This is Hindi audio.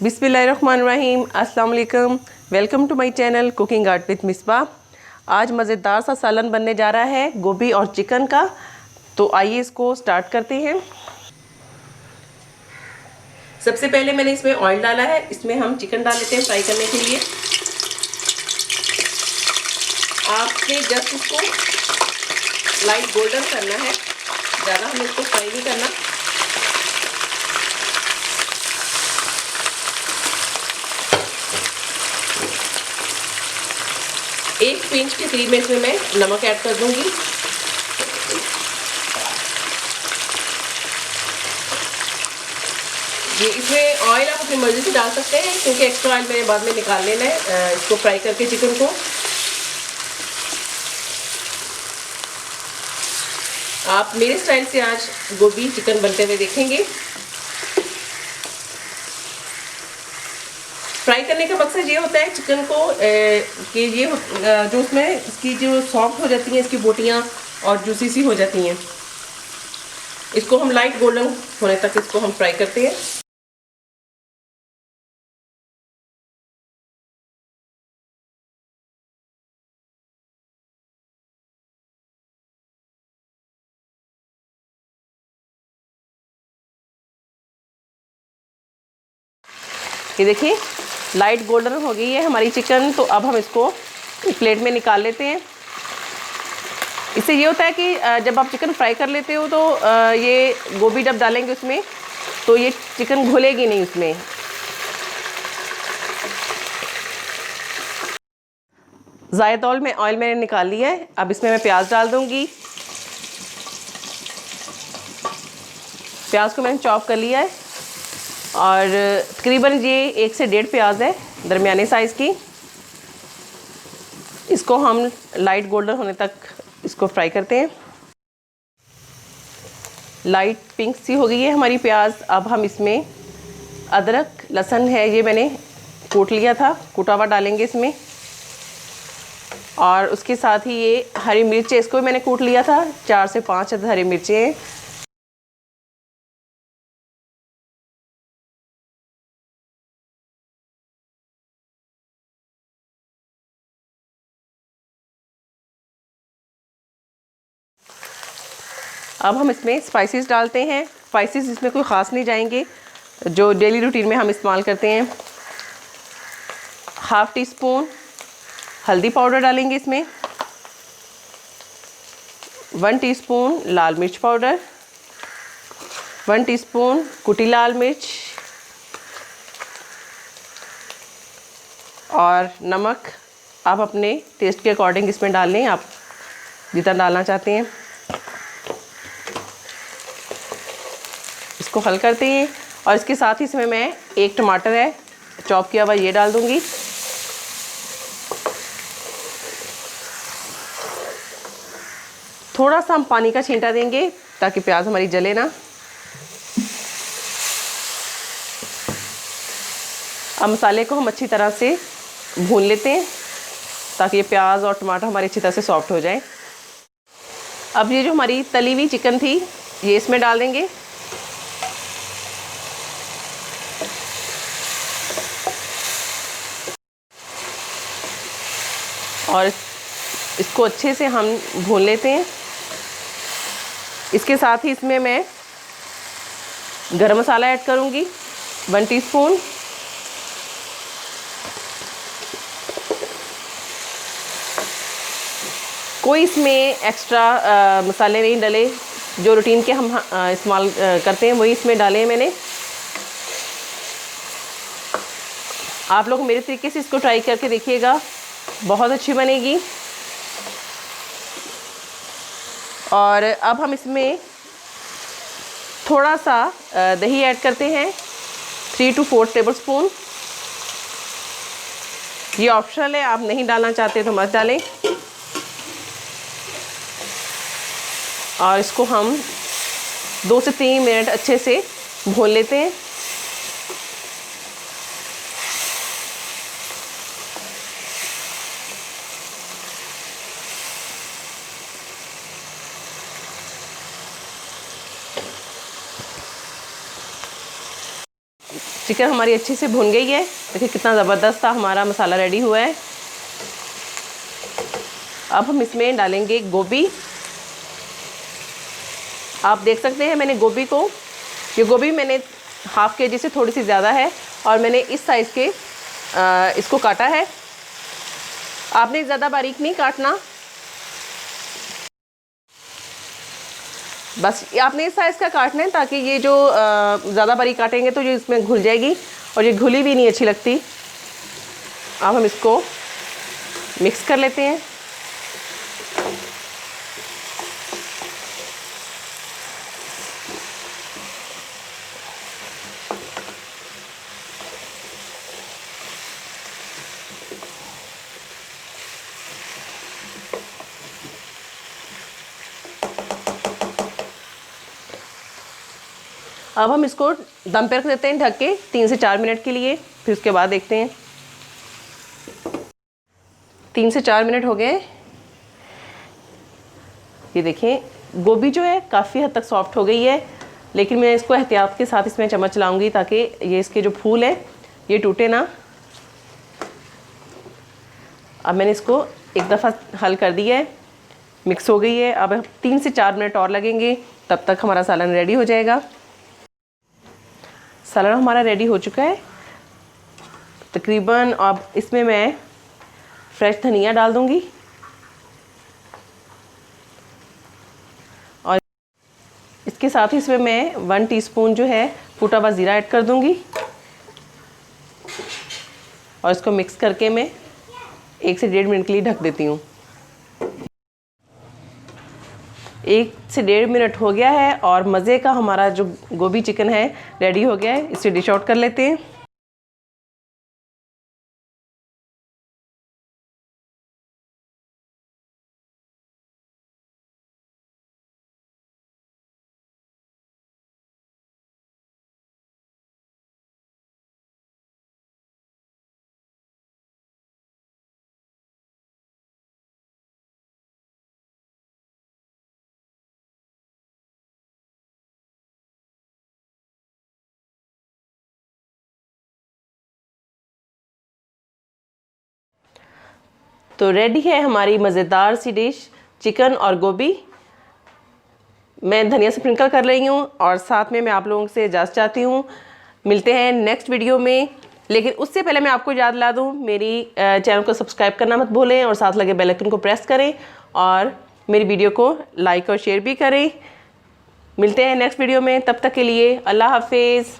बिस्मिल्लाहिर्रहमानिर्रहीम, अस्सलाम वालेकुम। Welcome to my channel cooking art with Misba. आज मज़ेदार सा सालन बनने जा रहा है गोभी और चिकन का। तो आइए इसको स्टार्ट करते हैं। सबसे पहले मैंने इसमें ऑयल डाला है, इसमें हम चिकन डाल लेते हैं फ्राई करने के लिए। आपने जस्ट इसको लाइट गोल्डन करना है, ज़्यादा हमें इसको फ्राई नहीं करना। एक पिंच के करीब में इसमें मैं नमक ऐड कर दूंगी। ये इसमें ऑयल आप अपनी मर्जी से डाल सकते हैं, क्योंकि एक्स्ट्रा ऑयल मैंने बाद में निकाल लेना है इसको फ्राई करके चिकन को। आप मेरे स्टाइल से आज गोभी चिकन बनते हुए देखेंगे। फ्राई करने का मकसद ये होता है चिकन को कि ये जो उसमें इसकी जो सॉफ्ट हो जाती हैं, इसकी बोटियां और जूसी सी हो जाती हैं। इसको हम लाइट गोल्डन होने तक इसको हम फ्राई करते हैं। ये देखिए लाइट गोल्डन हो गई है हमारी चिकन। तो अब हम इसको प्लेट में निकाल लेते हैं। इससे ये होता है कि जब आप चिकन फ्राई कर लेते हो तो ये गोभी जब डालेंगे उसमें तो ये चिकन घुलेगी नहीं उसमें। ज़ायदा ऑयल मैंने निकाल लिया है। अब इसमें मैं प्याज डाल दूंगी। प्याज को मैंने चॉप कर लिया है और तकरीबन ये 1 से 1.5 प्याज है, दरमियाने साइज़ की। इसको हम लाइट गोल्डन होने तक इसको फ्राई करते हैं। लाइट पिंक सी हो गई है हमारी प्याज। अब हम इसमें अदरक लहसुन है, ये मैंने कूट लिया था, कूटा हुआ डालेंगे इसमें। और उसके साथ ही ये हरी मिर्च है, इसको भी मैंने कूट लिया था। 4 से 5 हरी मिर्चें हैं। अब हम इसमें स्पाइसेस डालते हैं। स्पाइसेस इसमें कोई ख़ास नहीं जाएंगे, जो डेली रूटीन में हम इस्तेमाल करते हैं। 1/2 टीस्पून हल्दी पाउडर डालेंगे इसमें। 1 टीस्पून लाल मिर्च पाउडर, 1 टीस्पून कुटी लाल मिर्च और नमक आप अपने टेस्ट के अकॉर्डिंग इसमें डाल लें, आप जितना डालना चाहते हैं। इसको हल करते हैं और इसके साथ ही इसमें मैं 1 टमाटर है चॉप किया हुआ, ये डाल दूंगी। थोड़ा सा हम पानी का छींटा देंगे ताकि प्याज हमारी जले ना। अब मसाले को हम अच्छी तरह से भून लेते हैं ताकि ये प्याज और टमाटर हमारी अच्छी तरह से सॉफ्ट हो जाए। अब ये जो हमारी तली हुई चिकन थी ये इसमें डाल देंगे। और इसको अच्छे से हम भून लेते हैं। इसके साथ ही इसमें मैं गरम मसाला ऐड करूंगी 1 टीस्पून। कोई इसमें एक्स्ट्रा मसाले नहीं डले, जो रूटीन के हम इस्तेमाल करते हैं वही इसमें डाले हैं मैंने। आप लोग मेरे तरीके से इसको ट्राई करके देखिएगा, बहुत अच्छी बनेगी। और अब हम इसमें थोड़ा सा दही ऐड करते हैं, 3 to 4 टेबलस्पून। ये ऑप्शनल है, आप नहीं डालना चाहते तो मत डालें। और इसको हम 2 से 3 मिनट अच्छे से भून लेते हैं। चिकन हमारी अच्छे से भुन गई है। देखिए कितना ज़बरदस्त सा हमारा मसाला रेडी हुआ है। अब हम इसमें डालेंगे गोभी। आप देख सकते हैं मैंने गोभी को, ये गोभी मैंने हाफ़ केजी से थोड़ी सी ज़्यादा है और मैंने इस साइज़ के इसको काटा है। आपने ज़्यादा बारीक नहीं काटना, बस आपने इस साइज़ का काटना है ताकि ये जो ज़्यादा बारीक काटेंगे तो ये इसमें घुल जाएगी और ये घुली भी नहीं अच्छी लगती। अब हम इसको मिक्स कर लेते हैं। अब हम इसको दम पे रख देते हैं ढक के 3 से 4 मिनट के लिए, फिर उसके बाद देखते हैं। 3 से 4 मिनट हो गए। ये देखें गोभी जो है काफ़ी हद तक सॉफ्ट हो गई है, लेकिन मैं इसको एहतियात के साथ इसमें चम्मच चलाऊंगी ताकि ये इसके जो फूल है ये टूटे ना। अब मैंने इसको एक दफ़ा हल कर दिया है, मिक्स हो गई है। अब 3 से 4 मिनट और लगेंगे, तब तक हमारा सालन रेडी हो जाएगा। सालन हमारा रेडी हो चुका है तकरीबन। अब इसमें मैं फ्रेश धनिया डाल दूंगी और इसके साथ ही इसमें मैं 1 टीस्पून जो है कूटा हुआ ज़ीरा ऐड कर दूंगी और इसको मिक्स करके मैं 1 से 1.5 मिनट के लिए ढक देती हूँ। 1 से 1.5 मिनट हो गया है और मज़े का हमारा जो गोभी चिकन है रेडी हो गया है। इसे डिश आउट कर लेते हैं। तो रेडी है हमारी मज़ेदार सी डिश चिकन और गोभी। मैं धनिया से स्प्रिंकल कर रही हूँ और साथ में मैं आप लोगों से इजाज़त चाहती हूँ। मिलते हैं नेक्स्ट वीडियो में, लेकिन उससे पहले मैं आपको याद दिला दूँ मेरी चैनल को सब्सक्राइब करना मत भूलें और साथ लगे बेल आइकन को प्रेस करें और मेरी वीडियो को लाइक और शेयर भी करें। मिलते हैं नेक्स्ट वीडियो में, तब तक के लिए अल्लाह हाफिज़।